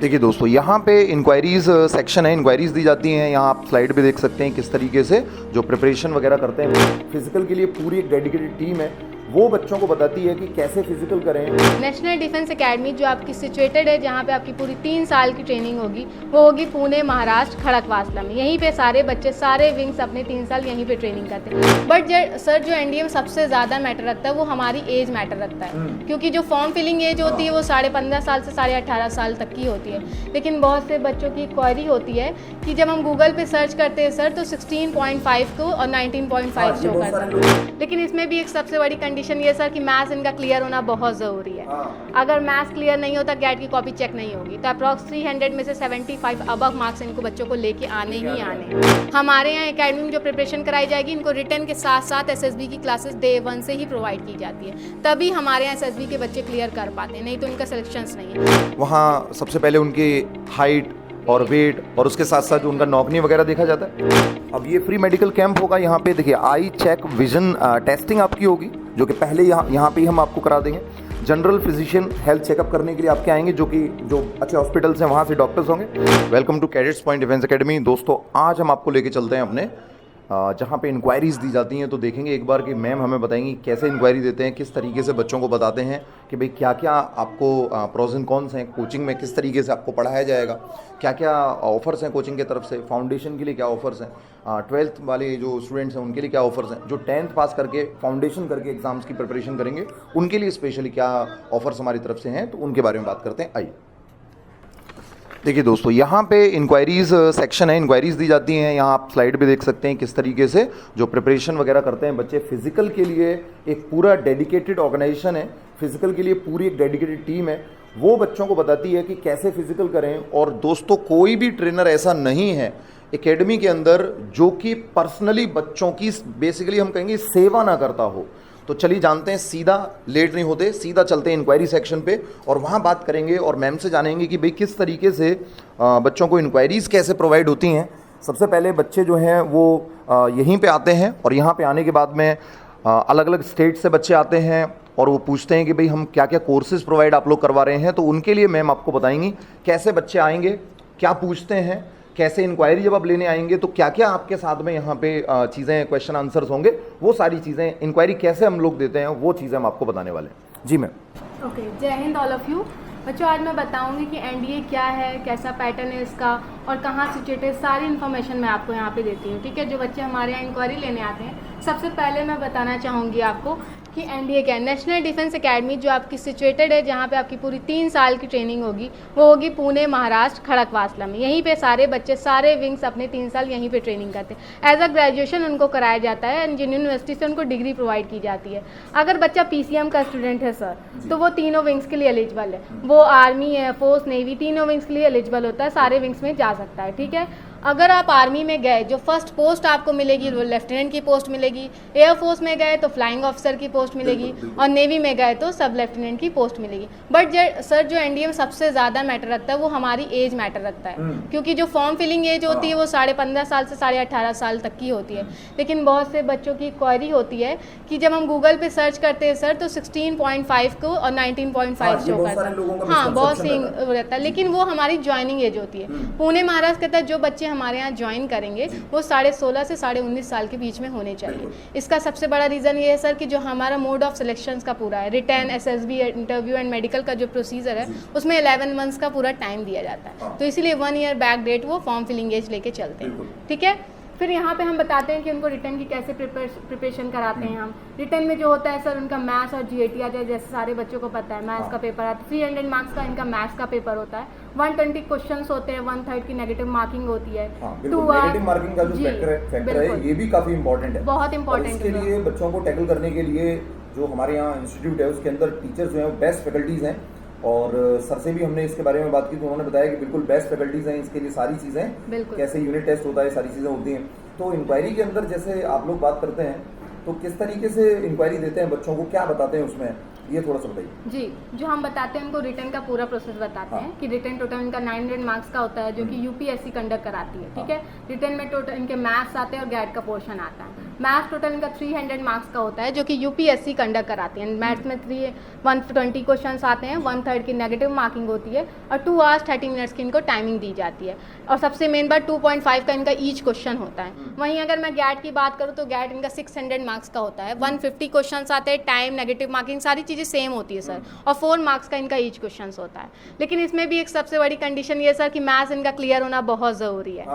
देखिए दोस्तों, यहाँ पे इंक्वायरीज सेक्शन है, इंक्वायरीज दी जाती हैं। यहाँ आप स्लाइड पे देख सकते हैं किस तरीके से जो प्रिपरेशन वगैरह करते हैं। फिजिकल के लिए पूरी एक डेडिकेटेड टीम है, वो बच्चों को बताती है कि कैसे फिजिकल करें। नेशनल डिफेंस एकेडमी जो आपकी सिचुएटेड है, जहाँ पे आपकी पूरी 3 साल की ट्रेनिंग होगी, वो होगी पुणे महाराष्ट्र खड़कवासला में। यहीं पे सारे बच्चे, सारे विंग्स अपने 3 साल यहीं पे ट्रेनिंग करते हैं। बट सर जो एनडीए में सबसे ज़्यादा मैटर रखता है वो हमारी एज मैटर रखता है, क्योंकि जो फॉर्म फिलिंग एज होती है वो 15.5 साल से 18.5 साल तक की होती है। लेकिन बहुत से बच्चों की क्वेरी होती है कि जब हम गूगल पे सर्च करते हैं सर, तो 16.5 को और 19.5 शो करता है। लेकिन इसमें भी एक सबसे बड़ी कंडीशन ये सर कि मैथ्स इनका क्लियर होना बहुत ज़रूरी है। अगर मैथ्स क्लियर नहीं होता, गैट की कॉपी चेक नहीं होगी। तो अप्रॉक्स 300 में से 75 अबव मार्क्स इनको बच्चों को लेके आने ही आने। हमारे यहाँ एकेडमी में जो प्रिपरेशन कराई जाएगी, इनको रिटर्न के साथ साथ एसएसबी की क्लासेस डे 1 से ही प्रोवाइड की जाती है। तभी हमारे यहाँ एसएसबी के बच्चे क्लियर कर पाते हैं, नहीं तो इनका सिलेक्शंस नहीं है। वहाँ सबसे पहले उनकी हाइट और वेट और उसके साथ साथ जो उनका नौकनी वगैरह देखा जाता है। अब ये फ्री मेडिकल कैंप होगा। यहाँ पे देखिए, आई चेक विजन टेस्टिंग आपकी होगी, जो कि पहले यहाँ पे ही हम आपको करा देंगे। जनरल फिजिशियन हेल्थ चेकअप करने के लिए आपके आएंगे, जो अच्छे हॉस्पिटल्स हैं वहाँ से डॉक्टर्स होंगे। Welcome to cadets point defence academy. दोस्तों, आज हम आपको लेके चलते हैं अपने जहाँ पे इंक्वायरीज़ दी जाती हैं। तो देखेंगे एक बार कि मैम हमें बताएंगी कैसे इंक्वायरी देते हैं, किस तरीके से बच्चों को बताते हैं कि भाई क्या क्या आपको प्रोज एंड कॉन्स हैं, कोचिंग में किस तरीके से आपको पढ़ाया जाएगा, क्या क्या ऑफर्स हैं कोचिंग की तरफ से, फाउंडेशन के लिए क्या ऑफर्स हैं, 12th वाले जो स्टूडेंट्स हैं उनके लिए क्या ऑफर्स हैं, जो 10th पास करके फाउंडेशन करके एग्जाम्स की प्रिपरेशन करेंगे उनके लिए स्पेशली क्या ऑफर्स हमारी तरफ से हैं, तो उनके बारे में बात करते हैं। आइए देखिए दोस्तों, यहाँ पे इंक्वायरीज सेक्शन है, इंक्वायरीज दी जाती हैं। यहाँ आप स्लाइड पे देख सकते हैं किस तरीके से जो प्रिपरेशन वगैरह करते हैं बच्चे। फिजिकल के लिए एक पूरा डेडिकेटेड ऑर्गेनाइजेशन है, फिजिकल के लिए पूरी एक डेडिकेटेड टीम है, वो बच्चों को बताती है कि कैसे फिजिकल करें। और दोस्तों, कोई भी ट्रेनर ऐसा नहीं है एकेडमी के अंदर जो कि पर्सनली बच्चों की बेसिकली हम कहेंगे सेवा ना करता हो। तो चलिए जानते हैं, सीधा लेट नहीं होते, सीधा चलते हैं इंक्वायरी सेक्शन पे और वहाँ बात करेंगे और मैम से जानेंगे कि भाई किस तरीके से बच्चों को इंक्वायरीज़ कैसे प्रोवाइड होती हैं। सबसे पहले बच्चे जो हैं वो यहीं पे आते हैं और यहाँ पे आने के बाद में अलग अलग स्टेट से बच्चे आते हैं और वो पूछते हैं कि भाई हम क्या क्या कोर्सेज़ प्रोवाइड आप लोग करवा रहे हैं। तो उनके लिए मैम आपको बताएंगी कैसे बच्चे आएंगे, क्या पूछते हैं, कैसे इंक्वायरी जब आप लेने आएंगे तो क्या क्या आपके साथ में यहाँ पे चीज़ें, क्वेश्चन आंसर्स होंगे, वो सारी चीज़ें, इंक्वायरी कैसे हम लोग देते हैं, वो चीज़ें हम आपको बताने वाले हैं। जी मैम। ओके, जय हिंद ऑल ऑफ यू। बच्चों, आज मैं बताऊंगी कि एनडीए क्या है, कैसा पैटर्न है इसका और कहाँ सिचुएटेड, सारी इन्फॉर्मेशन मैं आपको यहाँ पे देती हूँ। ठीक है, जो बच्चे हमारे यहाँ इंक्वायरी लेने आते हैं, सबसे पहले मैं बताना चाहूँगी आपको कि एनडीए क्या है। नेशनल डिफेंस एकेडमी जो आपकी सिचुएटेड है, जहाँ पे आपकी पूरी 3 साल की ट्रेनिंग होगी, वो होगी पुणे महाराष्ट्र खड़कवासला में। यहीं पे सारे बच्चे, सारे विंग्स अपने 3 साल यहीं पे ट्रेनिंग करते हैं। एज अ ग्रेजुएशन उनको कराया जाता है, इंजीनियरिंग यूनिवर्सिटी से उनको डिग्री प्रोवाइड की जाती है। अगर बच्चा पीसीएम का स्टूडेंट है सर, तो वो तीनों विंग्स के लिए एलिजिबल है। वो आर्मी, एयरफोर्स, नेवी, तीनों विंग्स के लिए एलिजिबल होता है, सारे विंग्स में जा सकता है। ठीक है, अगर आप आर्मी में गए, जो फर्स्ट पोस्ट आपको मिलेगी वो लेफ्टिनेंट की पोस्ट मिलेगी। एयरफोर्स में गए तो फ्लाइंग ऑफिसर की पोस्ट मिलेगी और नेवी में गए तो सब लेफ्टिनेंट की पोस्ट मिलेगी। बट सर जो एनडीए में सबसे ज़्यादा मैटर रखता है वो हमारी एज मैटर रखता है, क्योंकि जो फॉर्म फिलिंग एज होती है वो 15.5 साल से 18.5 साल तक की होती है। लेकिन बहुत से बच्चों की क्वेरी होती है कि जब हम गूगल पे सर्च करते हैं सर, तो 16.5 को और 19.5 शो करता है। हाँ, बहुत सही रहता है, लेकिन वो हमारी ज्वाइनिंग एज होती है। पुणे महाराष्ट्र कहता है जो बच्चे हमारे यहाँ ज्वाइन करेंगे वो 16.5 से 19.5 साल के बीच में होने चाहिए। इसका सबसे बड़ा रीज़न ये है सर कि जो हमारा मोड ऑफ सिलेक्शंस का पूरा है, return, SSB, interview and medical का जो प्रोसीजर है, उसमें 11 मंथ्स का पूरा टाइम दिया जाता है। तो इसीलिए 1 ईयर बैक डेट वो फॉर्म फिलिंग एज लेके चलते हैं। ठीक है, फिर यहाँ पे हम बताते हैं कि उनको रिटर्न की कैसे प्रिपरेशन कराते हैं हम। रिटर्न में जो होता है सर, उनका मैथ्स और जीएटी आ जाए, जैसे सारे बच्चों को पता है मैथ्स का पेपर आता है। 300 मार्क्स का इनका मैथ्स का पेपर होता है। 120 क्वेश्चंस होते हैं, 1/3 की नेगेटिव मार्किंग होती है। नेगेटिव मार्किंग का जो फैक्टर है ये भी काफी इंपॉर्टेंट है, बहुत इंपॉर्टेंट है। इसके लिए बच्चों को टैकल करने के लिए जो हमारे यहाँ इंस्टीट्यूट है उसके अंदर टीचर्स जो हैं बेस्ट फैकल्टीज हैं। और सर से भी हमने इसके बारे में बात की तो उन्होंने बताया कि बिल्कुल बेस्ट फैकल्टीज हैं, इसके लिए सारी चीज़ें, कैसे यूनिट टेस्ट होता है, सारी चीज़ें होती हैं। तो इंक्वायरी के अंदर जैसे आप लोग बात करते हैं तो किस तरीके से इंक्वायरी देते हैं बच्चों को, क्या बताते हैं उसमें, ये थोड़ा सा बताइए। जी, जो हम बताते हैं उनको रिटर्न का पूरा प्रोसेस बताते हैं कि रिटर्न टोटल इनका 900 मार्क्स का होता है, जो कि यूपीएससी कंडक्ट कराती है। ठीक है, रिटर्न में टोटल इनके मैथ्स आते हैं और गैट का पोर्शन आता है। मैथ्स टोटल इनका 300 मार्क्स का होता है, जो कि यूपीएससी कंडक्ट कराती है। मैथ्स में 120 क्वेश्चंस आते हैं, 1/3 की नेगेटिव मार्किंग होती है और 2 आवर्स 30 मिनट्स की इनको टाइमिंग दी जाती है। और सबसे मेन बात 2.5 का इनका ईच क्वेश्चन होता है। वहीं अगर मैं गैट की बात करूँ तो गैट इनका 600 मार्क्स का होता है, 150 क्वेश्चन आते हैं, टाइम, नेगेटिव मार्किंग सारी चीज़ें सेम होती है सर, और 4 मार्क्स का इनका ईच क्वेश्चन होता है। लेकिन इसमें भी एक सबसे बड़ी कंडीशन ये सर कि मैथ्स इनका क्लियर होना बहुत ज़रूरी है।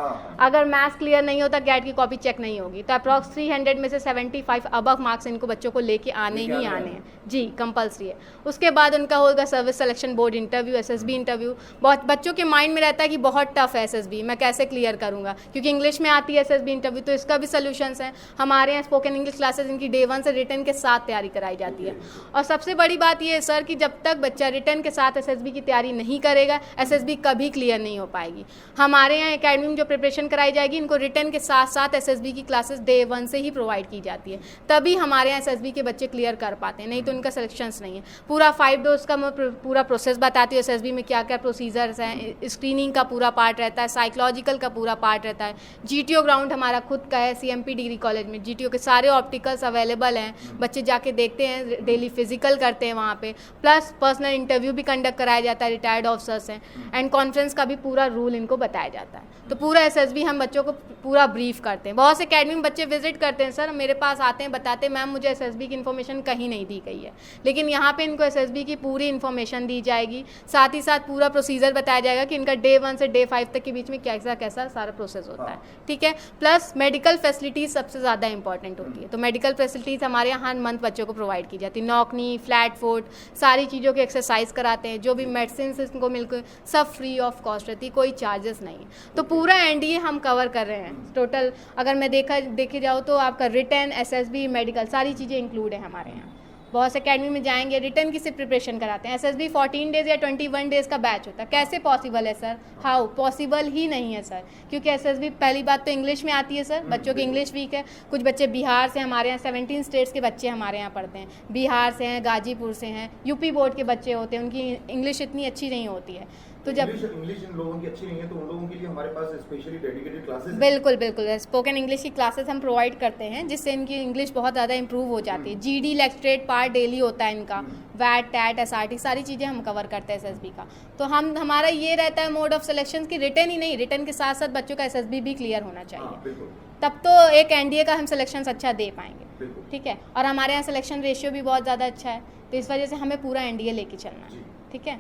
अगर मैथ्स क्लियर नहीं होता गैट की कॉपी चेक नहीं होगी। तो अप्रॉक्स 300 में से 75 अबव मार्क्स इनको बच्चों को लेके आने ही आने हैं जी, कंपलसरी है। उसके बाद उनका होगा service selection board interview, SSB interview. बहुत बच्चों के माइंड में रहता है कि बहुत टफ है एसएसबी, मैं कैसे क्लियर करूंगा, क्योंकि इंग्लिश में आती है एसएसबी इंटरव्यू। तो इसका भी सोल्यूशंस हैं हमारे यहाँ। स्पोकन इंग्लिश क्लासेस इनकी डे 1 से रिटन के साथ तैयारी कराई जाती है। और सबसे बड़ी बात ये है सर कि जब तक बच्चा रिटन के साथ एसएसबी की तैयारी नहीं करेगा, एसएसबी कभी क्लियर नहीं हो पाएगी। हमारे यहाँ एकेडमी में जो प्रिपरेशन कराई जाएगी, इनको रिटन के साथ साथ एसएसबी की क्लासेस डे 1 से ही प्रोवाइड की जाती है, तभी हमारे यहाँ एसएसबी के बच्चे क्लियर कर पाते हैं, नहीं तो उनका सिलेक्शंस नहीं है। पूरा 5 डोज का मैं पूरा प्रोसेस बताती हूँ, एसएसबी में क्या क्या प्रोसीजर्स हैं, स्क्रीनिंग का पूरा पार्ट रहता है, साइकोलॉजिकल का पूरा पार्ट रहता है। जीटीओ ग्राउंड हमारा खुद का है सीएमपी डिग्री कॉलेज में, जीटीओ के सारे ऑप्टिकल्स अवेलेबल हैं, बच्चे जाके देखते हैं, डेली फिजिकल करते हैं वहाँ पे, प्लस पर्सनल इंटरव्यू भी कंडक्ट कराया जाता है, रिटायर्ड ऑफिसर्स हैं, एंड कॉन्फ्रेंस का भी पूरा रूल इनको बताया जाता है। तो पूरा एसएसबी हम बच्चों को पूरा ब्रीफ करते हैं। बहुत से अकेडमी में बच्चे विजिट करते हैं सर, मेरे पास आते हैं, बताते हैं मैम मुझे एसएसबी की इन्फॉर्मेशन कहीं नहीं दी गई है, लेकिन यहाँ पे इनको एसएसबी की पूरी इन्फॉर्मेशन दी जाएगी। साथ ही साथ पूरा प्रोसीजर बताया जाएगा कि इनका डे 1 से डे 5 तक के बीच में कैसा कैसा सारा प्रोसेस होता है, ठीक है। प्लस मेडिकल फैसिलिटीज़ सबसे ज़्यादा इंपॉर्टेंट होती है। तो मेडिकल फैसिलिटीज़ हमारे यहाँ हर मंथ बच्चों को प्रोवाइड की जाती है। नॉकनी, फ्लैट फुट, सारी चीज़ों की एक्सरसाइज कराते हैं, जो भी मेडिसिन इनको मिलकर सब फ्री ऑफ कॉस्ट रहती है, कोई चार्जेस नहीं है। तो पूरा एनडीए हम कवर कर रहे हैं टोटल। अगर मैं देखे जाऊँ तो आपका रिटन, एसएसबी, मेडिकल सारी चीज़ें इंक्लूड है हमारे यहाँ। बहुत से अकेडमी में जाएंगे, रिटन की सिर्फ प्रिपरेशन कराते हैं, एसएसबी 14 डेज़ या 21 डेज़ का बैच होता है। कैसे पॉसिबल है सर? हाउ पॉसिबल ही नहीं है सर, क्योंकि एसएसबी पहली बात तो इंग्लिश में आती है सर, बच्चों की इंग्लिश वीक है। कुछ बच्चे बिहार से, हमारे यहाँ 17 स्टेट्स के बच्चे हमारे यहाँ पढ़ते हैं, बिहार से हैं, गाजीपुर से हैं, यूपी बोर्ड के बच्चे होते हैं, उनकी इंग्लिश इतनी अच्छी नहीं होती है। तो जब इंग्लिश इन लोगों की अच्छी नहीं है, तो उन लोगों के लिए हमारे पास स्पेशली डेडिकेटेड क्लासेस बिल्कुल स्पोकन इंग्लिश की क्लासेस हम प्रोवाइड करते हैं, जिससे इनकी इंग्लिश बहुत ज़्यादा इंप्रूव हो जाती है। जीडी लेक्चरेट पार्ट डेली होता है इनका, वैट, टैट, एसआरटी सारी चीज़ें हम कवर करते हैं एसएसबी का। तो हमारा ये रहता है मोड ऑफ सिलेक्शन की रिटन ही नहीं, रिटन के साथ साथ बच्चों का एसएसबी भी क्लियर होना चाहिए, तब तो एक एनडीए का हम सिलेक्शन अच्छा दे पाएंगे, ठीक है। और हमारे यहाँ सिलेक्शन रेशियो भी बहुत ज़्यादा अच्छा है, तो इस वजह से हमें पूरा एनडीए लेके चलना है, ठीक है।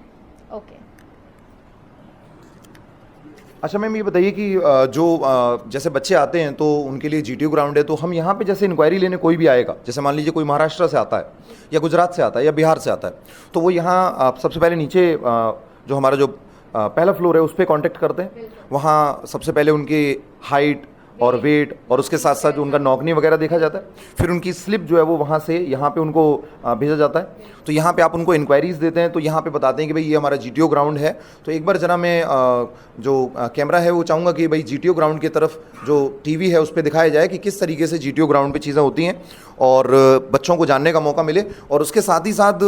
ओके, अच्छा मैम ये बताइए कि जो जैसे बच्चे आते हैं तो उनके लिए जीटीयू ग्राउंड है, तो हम यहाँ पे जैसे इंक्वायरी लेने कोई भी आएगा, जैसे मान लीजिए कोई महाराष्ट्र से आता है या गुजरात से आता है या बिहार से आता है, तो वो यहाँ सबसे पहले नीचे जो हमारा जो पहला फ्लोर है उस पर कॉन्टेक्ट करते हैं। वहाँ सबसे पहले उनकी हाइट और वेट और उसके साथ साथ जो उनका नौकनी वगैरह देखा जाता है, फिर उनकी स्लिप जो है वो वहाँ से यहाँ पे उनको भेजा जाता है। तो यहाँ पे आप उनको इंक्वायरीज़ देते हैं, तो यहाँ पे बताते हैं कि भाई ये हमारा जीटीओ ग्राउंड है। तो एक बार जना मैं जो कैमरा है वो चाहूँगा कि भाई जीटीओ ग्राउंड की तरफ जो टीवी है उस पर दिखाया जाए कि किस तरीके से जीटीओ ग्राउंड पे चीज़ें होती हैं और बच्चों को जानने का मौका मिले। और उसके साथ ही साथ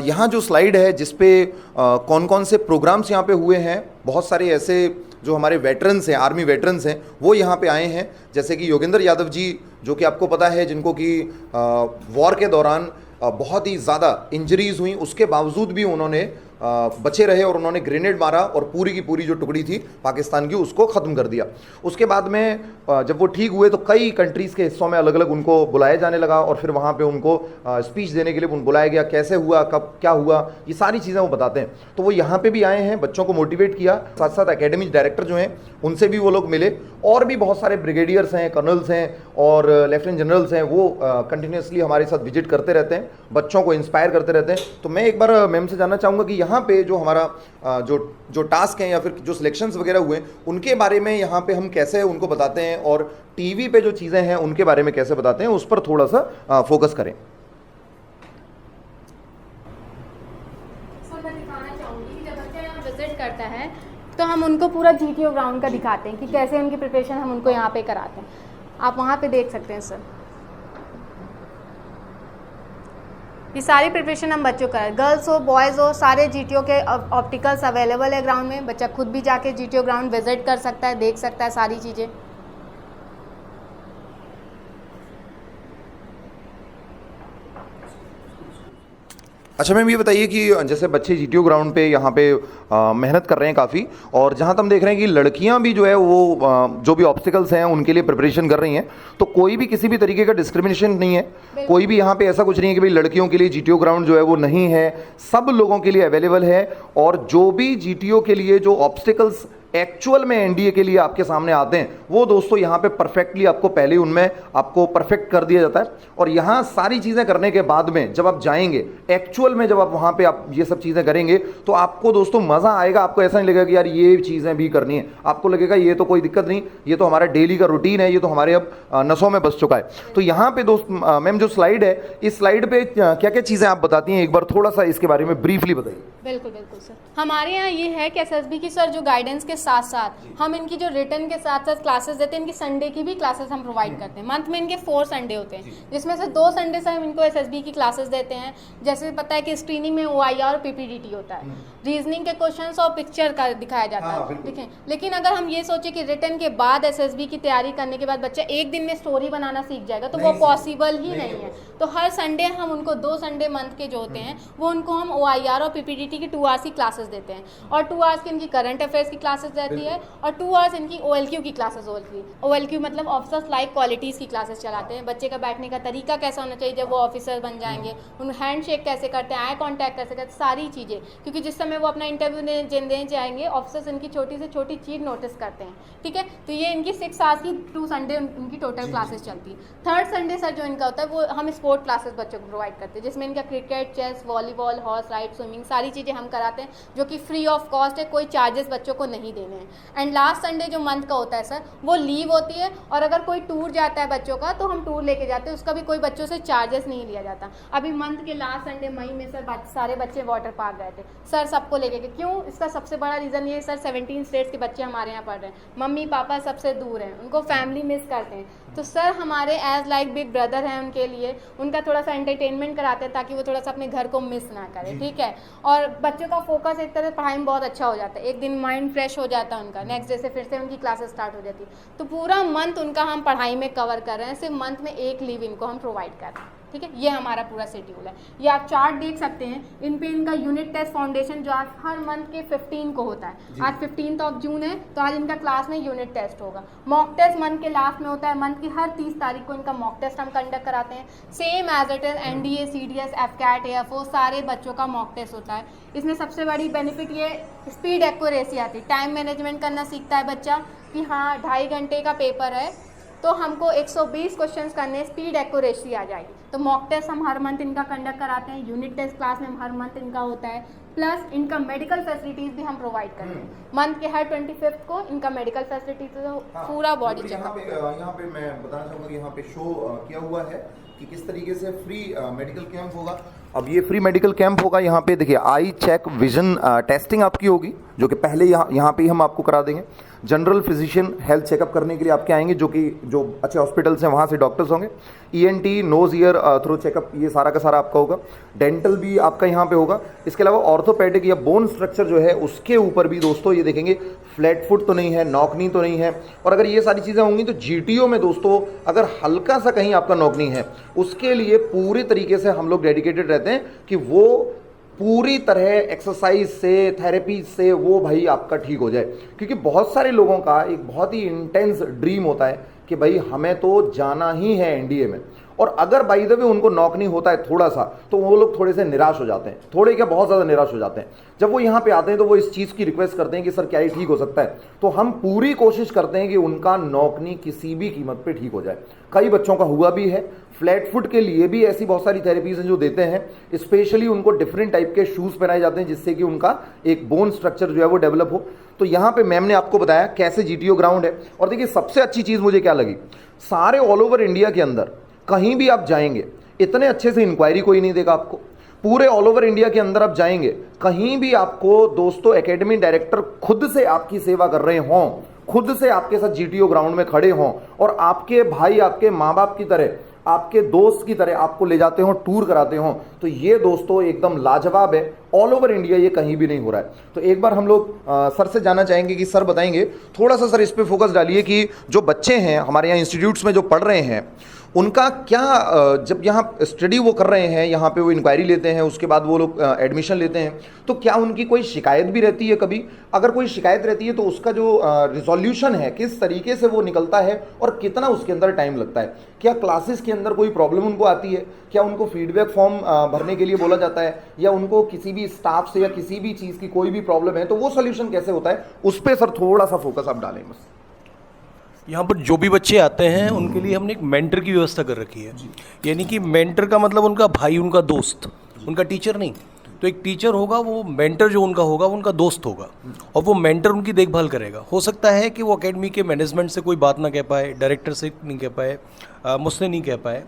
यहाँ जो स्लाइड है जिस पे कौन कौन से प्रोग्राम्स यहाँ पे हुए हैं, बहुत सारे ऐसे जो हमारे वेटरन्स हैं, आर्मी वेटरन्स हैं, वो यहाँ पे आए हैं, जैसे कि योगेंद्र यादव जी, जो कि आपको पता है जिनको कि वॉर के दौरान बहुत ही ज़्यादा इंजरीज हुई, उसके बावजूद भी उन्होंने बचे रहे और उन्होंने ग्रेनेड मारा और पूरी की पूरी जो टुकड़ी थी पाकिस्तान की उसको ख़त्म कर दिया। उसके बाद में जब वो ठीक हुए तो कई कंट्रीज़ के हिस्सों में अलग अलग उनको बुलाया जाने लगा और फिर वहाँ पे उनको स्पीच देने के लिए बुलाया गया, कैसे हुआ, कब क्या हुआ, ये सारी चीज़ें वो बताते हैं। तो वो यहाँ पे भी आए हैं, बच्चों को मोटिवेट किया, साथ साथ एकेडमी डायरेक्टर जो हैं उनसे भी वो लोग मिले, और भी बहुत सारे ब्रिगेडियर्स हैं, कर्नल्स हैं और लेफ्टिनेंट जनरल्स हैं, वो कंटिन्यूसली हमारे साथ विजिट करते रहते हैं, बच्चों को इंस्पायर करते रहते हैं। तो मैं एक बार मैम से जानना चाहूँगा कि यहाँ पे जो हमारा जो टास्क हैं या फिर जो सिलेक्शंस वगैरह हुए उनके बारे में यहाँ पे हम कैसे उनको बताते हैं और टीवी पे जो चीज़ें हैं उनके बारे में कैसे बताते हैं, उस पर थोड़ा सा फोकस करें। सर मैं दिखाना चाहूँगी कि जब बच्चा यहाँ विजिट करता है तो हम उनको पूरा जीटीओ ग्राउंड का दिखाते हैं कि कैसे उनकी प्रिपरेशन हम उनको यहाँ पे कराते हैं। आप वहाँ पे देख सकते हैं सर, ये सारी प्रिपरेशन हम बच्चों का, गर्ल्स हो बॉयज़ हो, सारे जीटीओ के ऑप्टिकल्स अवेलेबल है ग्राउंड में। बच्चा खुद भी जाके जीटीओ ग्राउंड विजिट कर सकता है, देख सकता है सारी चीज़ें। अच्छा मैम, ये बताइए कि जैसे बच्चे जीटीओ ग्राउंड पे यहाँ पे मेहनत कर रहे हैं काफ़ी, और जहाँ तक हम देख रहे हैं कि लड़कियाँ भी जो है वो जो भी ऑब्स्टिकल्स हैं उनके लिए प्रिपरेशन कर रही हैं, तो कोई भी किसी भी तरीके का डिस्क्रिमिनेशन नहीं है, कोई भी यहाँ पे ऐसा कुछ नहीं है कि भाई लड़कियों के लिए जीटीओ ग्राउंड जो है वो नहीं है, सब लोगों के लिए अवेलेबल है। और जो भी जीटीओ के लिए जो ऑब्स्टिकल्स एक्चुअल में एनडीए के लिए आपके सामने आते हैं वो दोस्तों यहाँ पे परफेक्टली आपको पहले उनमें आपको परफेक्ट कर दिया जाता है। और यहाँ सारी चीज़ें करने के बाद में जब आप जाएंगे एक्चुअल में, जब आप वहाँ पे आप ये सब चीज़ें करेंगे तो आपको दोस्तों मज़ा आएगा। आपको ऐसा नहीं लगेगा कि यार ये चीज़ें भी करनी है, आपको लगेगा ये तो कोई दिक्कत नहीं, ये तो हमारा डेली का रूटीन है, ये तो हमारे अब नसों में बस चुका है। तो यहाँ पे दोस्त मैम जो स्लाइड है, इस स्लाइड पे क्या क्या चीज़ें आप बताती हैं, एक बार थोड़ा सा इसके बारे में ब्रीफली बताइए। बिल्कुल बिल्कुल सर, हमारे यहाँ ये है कि एसएसबी की सर जो गाइडेंस के साथ साथ हम इनकी जो रिटर्न के साथ साथ क्लासेस देते हैं, इनकी संडे की भी क्लासेस हम प्रोवाइड करते हैं। मंथ में इनके 4 संडे होते हैं, जिसमें से 2 संडे से हम इनको एसएसबी की क्लासेस देते हैं। जैसे पता है कि स्क्रीनिंग में ओआईआर और पीपीडीटी होता है, रीजनिंग के क्वेश्चंस और पिक्चर का दिखाया जाता है, देखें। लेकिन अगर हम ये सोचे कि रिटर्न के बाद एसएसबी की तैयारी करने के बाद बच्चा एक दिन में स्टोरी बनाना सीख जाएगा, तो वो पॉसिबल ही नहीं है। तो हर संडे हम उनको 2 संडे मंथ के जो होते हैं वो उनको हम ओआईआर और पीपीडीटी की 2 आवर्स की क्लासेस देते हैं, और 2 आवर्स की इनकी करंट अफेयर्स की क्लासेस रहती है, और 2 आवर्स इनकी ओएलक्यू की क्लासेस। ओएलक्यू मतलब ऑफिसर्स लाइक क्वालिटीज़ की क्लासेस चलाते हैं। बच्चे का बैठने का तरीका कैसा होना चाहिए जब वो ऑफिसर बन जाएंगे, उन हैंड शेक कैसे करते हैं, आई कॉन्टैक्ट कैसे करते हैं, सारी चीज़ें। क्योंकि जिस समय वो अपना इंटरव्यू देने जाएंगे, ऑफिसर्स इनकी छोटी से छोटी चीज़ नोटिस करते हैं, ठीक है। तो ये इनकी 6 आवर्स की 2 संडे उनकी टोटल क्लासेस चलती है। 3rd संडे सर जो इनका होता है वो हम स्पोर्ट क्लासेस बच्चों को प्रोवाइड करते हैं, जिसमें इनका cricket, chess, volleyball, horse ride, swimming, सारी चीज़ें हम कराते हैं, जो कि फ्री ऑफ कॉस्ट है, कोई चार्जेस बच्चों को नहीं देने हैं। एंड लास्ट संडे जो मंथ का होता है सर, वो लीव होती है, और अगर कोई टूर जाता है बच्चों का तो हम टूर लेके जाते हैं, उसका भी कोई बच्चों से चार्जेस नहीं लिया जाता। अभी मंथ के लास्ट संडे मई में सर सारे बच्चे वाटर पार्क गए थे सर, सबको लेके गए। क्यों? इसका सबसे बड़ा रीज़न ये सर 17 स्टेट्स के बच्चे हमारे यहाँ पढ़ रहे हैं, मम्मी पापा सबसे दूर हैं, उनको फैमिली मिस करते हैं। तो सर हमारे एज लाइक बिग ब्रदर हैं उनके लिए, उनका थोड़ा सा एंटरटेनमेंट कराते हैं ताकि वो थोड़ा सा अपने घर को मिस ना करें, ठीक है। और बच्चों का फोकस एक तरह से पढ़ाई में बहुत अच्छा हो जाता है, एक दिन माइंड फ्रेश हो जाता है उनका, नेक्स्ट डे से फिर से उनकी क्लासेस स्टार्ट हो जाती है। तो पूरा मंथ उनका हम पढ़ाई में कवर कर रहे हैं, सिर्फ मंथ में 1 लीव इनको हम प्रोवाइड कर रहे हैं, ठीक है। ये हमारा पूरा शेड्यूल है। ये आप चार्ट देख सकते हैं, इन पे इनका यूनिट टेस्ट फाउंडेशन जो आज हर मंथ के 15 को होता है। आज 15 जून है, तो आज इनका क्लास में यूनिट टेस्ट होगा। मॉक टेस्ट मंथ के लास्ट में होता है, मंथ की हर 30 तारीख को इनका मॉक टेस्ट हम कंडक्ट कराते हैं, same age it is NDA, CDS, AFCAT, AFO, सारे बच्चों का मॉक टेस्ट होता है। इसमें सबसे बड़ी बेनिफिट ये स्पीड एक्यूरेसी आती है, टाइम मैनेजमेंट करना सीखता है बच्चा कि हाँ 2.5 घंटे का पेपर है तो हमको 120 क्वेश्चंस करने, स्पीड एक्यूरेसी आ जाएगी। तो मॉक टेस्ट हम हर मंथ इनका कंडक्ट कराते हैं, यूनिट टेस्ट क्लास में हर मंथ इनका होता है, प्लस इनका मेडिकल फैसिलिटीज़ भी हम प्रोवाइड करते हैं। मंथ के हर 25 को इनका मेडिकल फैसिलिटीज पूरा बॉडी चेकअप। यहाँ पे मैं बताना चाहूँगा कि यहाँ पे शो किया हुआ है कि किस तरीके से फ्री मेडिकल कैंप होगा। अब ये फ्री मेडिकल कैंप होगा, यहाँ पे देखिए आई चेक विजन टेस्टिंग आपकी होगी, जो कि पहले यहाँ पे ही हम आपको करा देंगे। जनरल फिजिशियन हेल्थ चेकअप करने के लिए आपके आएंगे, जो अच्छे हॉस्पिटल्स हैं वहाँ से डॉक्टर्स होंगे। ENT, nose ear throat checkup, ये सारा का सारा आपका होगा। डेंटल भी आपका यहाँ पे होगा। इसके अलावा ऑर्थोपेडिक या बोन स्ट्रक्चर जो है उसके ऊपर भी दोस्तों ये देखेंगे फ्लैट फुट तो नहीं है, नॉकनी तो नहीं है। और अगर ये सारी चीज़ें होंगी तो जीटीओ में दोस्तों अगर हल्का सा कहीं आपका नॉकनी है, उसके लिए पूरी तरीके से हम लोग डेडिकेटेड रहते हैं कि वो पूरी तरह एक्सरसाइज से, थेरेपी से वो भाई आपका ठीक हो जाए। क्योंकि बहुत सारे लोगों का एक बहुत ही इंटेंस ड्रीम होता है कि भाई हमें तो जाना ही है एनडीए में, और अगर बाय द वे उनको नॉक नहीं होता है थोड़ा सा, तो वो लोग थोड़े से निराश हो जाते हैं, थोड़े क्या बहुत ज़्यादा निराश हो जाते हैं। जब वो यहाँ पे आते हैं तो वो इस चीज़ की रिक्वेस्ट करते हैं कि सर क्या ये ठीक हो सकता है, तो हम पूरी कोशिश करते हैं कि उनका नॉकनी किसी भी कीमत पे ठीक हो जाए। कई बच्चों का हुआ भी है। फ्लैट फुट के लिए भी ऐसी बहुत सारी थेरेपीज हैं जो देते हैं, स्पेशली उनको डिफरेंट टाइप के शूज़ पहनाए जाते हैं जिससे कि उनका एक बोन स्ट्रक्चर जो है वो डेवलप हो। तो यहाँ पे मैम ने आपको बताया कैसे जीटीओ ग्राउंड है। और देखिए सबसे अच्छी चीज़ मुझे क्या लगी, सारे ऑल ओवर इंडिया के अंदर कहीं भी आप जाएंगे इतने अच्छे से इंक्वायरी कोई नहीं देगा आपको। पूरे ऑल ओवर इंडिया के अंदर आप जाएंगे, कहीं भी आपको दोस्तों एकेडमी डायरेक्टर खुद से आपकी सेवा कर रहे हों, खुद से आपके साथ जीटीओ ग्राउंड में खड़े हों और आपके भाई, आपके माँ बाप की तरह, आपके दोस्त की तरह आपको ले जाते हो, टूर कराते हो, तो ये दोस्तों एकदम लाजवाब है। ऑल ओवर इंडिया ये कहीं भी नहीं हो रहा है। तो एक बार हम लोग सर से जानना चाहेंगे कि सर बताएंगे थोड़ा सा, सर इस पे फोकस डालिए कि जो बच्चे हैं हमारे यहाँ इंस्टीट्यूट्स में जो पढ़ रहे हैं उनका क्या जब यहाँ स्टडी वो कर रहे हैं, यहाँ पे वो इंक्वायरी लेते हैं, उसके बाद वो लोग एडमिशन लेते हैं, तो क्या उनकी कोई शिकायत भी रहती है कभी? अगर कोई शिकायत रहती है तो उसका जो रिजोल्यूशन है किस तरीके से वो निकलता है और कितना उसके अंदर टाइम लगता है? क्या क्लासेस के अंदर कोई प्रॉब्लम उनको आती है? क्या उनको फीडबैक फॉर्म भरने के लिए बोला जाता है, या उनको किसी भी स्टाफ से या किसी भी चीज़ की कोई भी प्रॉब्लम है तो वो सोल्यूशन कैसे होता है? उस पर सर थोड़ा सा फोकस आप डालें बस। यहाँ पर जो भी बच्चे आते हैं उनके लिए हमने एक मेंटर की व्यवस्था कर रखी है। यानी कि मेंटर का मतलब उनका भाई, उनका दोस्त, उनका टीचर नहीं। तो एक टीचर होगा, वो मेंटर जो उनका होगा वो उनका दोस्त होगा, और वो मेंटर उनकी देखभाल करेगा। हो सकता है कि वो एकेडमी के मैनेजमेंट से कोई बात ना कह पाए, डायरेक्टर से नहीं कह पाए, मुझसे नहीं कह पाए,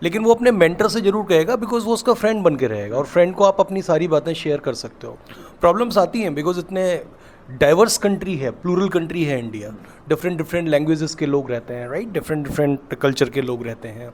लेकिन वो अपने मेंटर से ज़रूर कहेगा, बिकॉज वो उसका फ्रेंड बन के रहेगा, और फ्रेंड को आप अपनी सारी बातें शेयर कर सकते हो। प्रॉब्लम्स आती हैं बिकॉज इतने डाइवर्स कंट्री है, प्लूरल कंट्री है इंडिया, डिफरेंट लैंग्वेजेस के लोग रहते हैं, राइट, डिफरेंट कल्चर के लोग रहते हैं।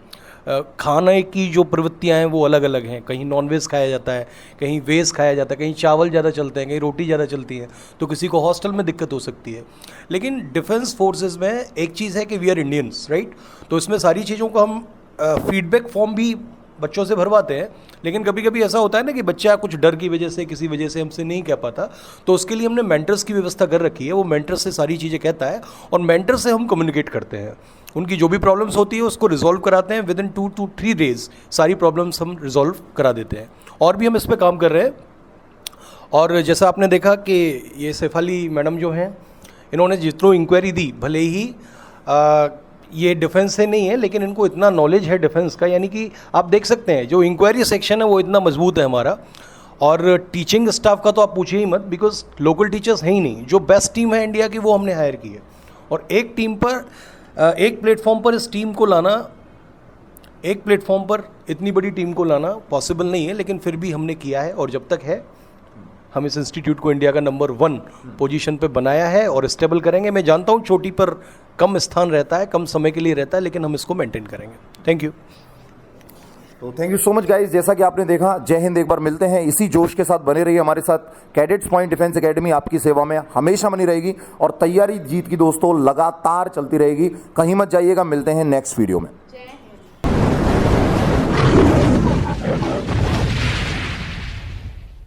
खाने की जो प्रवृत्तियाँ हैं वो अलग अलग हैं, कहीं नॉनवेज खाया जाता है, कहीं वेज खाया जाता है, कहीं चावल ज़्यादा चलते हैं, कहीं रोटी ज़्यादा चलती है, तो किसी को हॉस्टल में दिक्कत हो सकती है। लेकिन डिफेंस फोर्सेस में एक चीज़ है कि वी आर इंडियंस, राइट, तो इसमें सारी चीज़ों को हम फीडबैक फॉर्म भी बच्चों से भरवाते हैं। लेकिन कभी कभी ऐसा होता है ना कि बच्चा कुछ डर की वजह से, किसी वजह से हमसे नहीं कह पाता, तो उसके लिए हमने मेंटर्स की व्यवस्था कर रखी है। वो मेंटर से सारी चीज़ें कहता है और मेंटर से हम कम्युनिकेट करते हैं। उनकी जो भी प्रॉब्लम्स होती है उसको रिजॉल्व कराते हैं, विद इन 2 to 3 डेज सारी प्रॉब्लम्स हम रिजॉल्व करा देते हैं। और भी हम इस पर काम कर रहे हैं। और जैसा आपने देखा कि ये शेफाली मैडम जो हैं, इन्होंने जितनी इंक्वायरी दी, भले ही ये डिफेंस से नहीं है, लेकिन इनको इतना नॉलेज है डिफेंस का, यानी कि आप देख सकते हैं जो इंक्वायरी सेक्शन है वो इतना मजबूत है हमारा। और टीचिंग स्टाफ का तो आप पूछिए ही मत, बिकॉज लोकल टीचर्स हैं ही नहीं। जो बेस्ट टीम है इंडिया की वो हमने हायर की है, और एक टीम पर, एक प्लेटफॉर्म पर इस टीम को लाना, एक प्लेटफॉर्म पर इतनी बड़ी टीम को लाना पॉसिबल नहीं है, लेकिन फिर भी हमने किया है। और जब तक है, हम इस इंस्टीट्यूट को इंडिया का नंबर 1 पोजीशन पे बनाया है और स्टेबल करेंगे। मैं जानता हूँ छोटी पर कम स्थान रहता है, कम समय के लिए रहता है, लेकिन हम इसको मेंटेन करेंगे। Thank you. तो thank you so much guys. जैसा कि आपने देखा, जय हिंद। एक बार मिलते हैं, इसी जोश के साथ बने रहिए हमारे साथ। कैडेट्स पॉइंट डिफेंस एकेडमी आपकी सेवा में हमेशा बनी रहेगी, और तैयारी जीत की दोस्तों लगातार चलती रहेगी। कहीं मत जाइएगा, मिलते हैं नेक्स्ट वीडियो में।